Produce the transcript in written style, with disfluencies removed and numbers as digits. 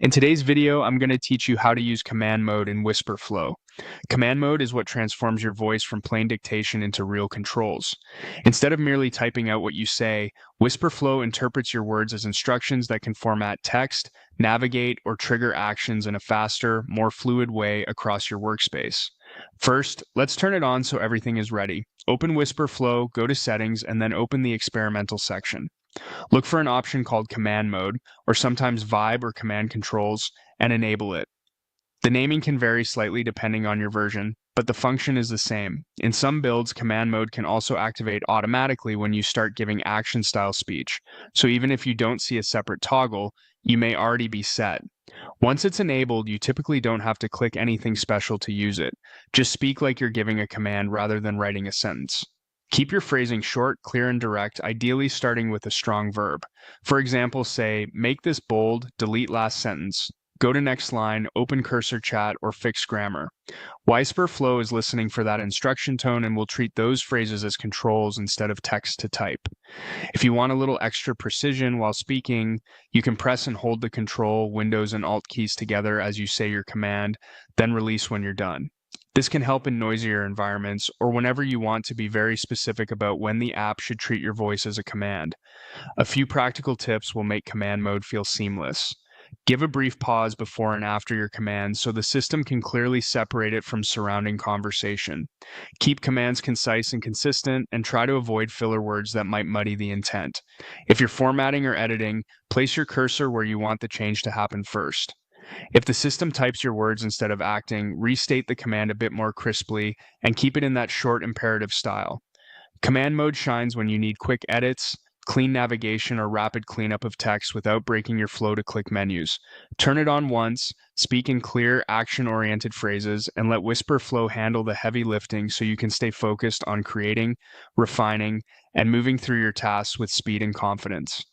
In today's video, I'm going to teach you how to use command mode in Wispr Flow. Command mode is what transforms your voice from plain dictation into real controls. Instead of merely typing out what you say, Wispr Flow interprets your words as instructions that can format text, navigate, or trigger actions in a faster, more fluid way across your workspace. First, let's turn it on so everything is ready. Open Wispr Flow, go to Settings, and then open the experimental section. Look for an option called Command Mode, or sometimes Vibe or Command Controls, and enable it. The naming can vary slightly depending on your version, but the function is the same. In some builds, Command Mode can also activate automatically when you start giving action-style speech, so even if you don't see a separate toggle, you may already be set. Once it's enabled, you typically don't have to click anything special to use it. Just speak like you're giving a command rather than writing a sentence. Keep your phrasing short, clear, and direct, ideally starting with a strong verb. For example, say, make this bold, delete last sentence, go to next line, open cursor chat, or fix grammar. Wispr Flow is listening for that instruction tone and will treat those phrases as controls instead of text to type. If you want a little extra precision while speaking, you can press and hold the Control, Windows, and Alt keys together as you say your command, then release when you're done. This can help in noisier environments or whenever you want to be very specific about when the app should treat your voice as a command. A few practical tips will make command mode feel seamless. Give a brief pause before and after your command so the system can clearly separate it from surrounding conversation. Keep commands concise and consistent, and try to avoid filler words that might muddy the intent. If you're formatting or editing, place your cursor where you want the change to happen first. If the system types your words instead of acting, restate the command a bit more crisply and keep it in that short imperative style. Command mode shines when you need quick edits, clean navigation, or rapid cleanup of text without breaking your flow to click menus. Turn it on once, speak in clear, action-oriented phrases, and let Wispr Flow handle the heavy lifting so you can stay focused on creating, refining, and moving through your tasks with speed and confidence.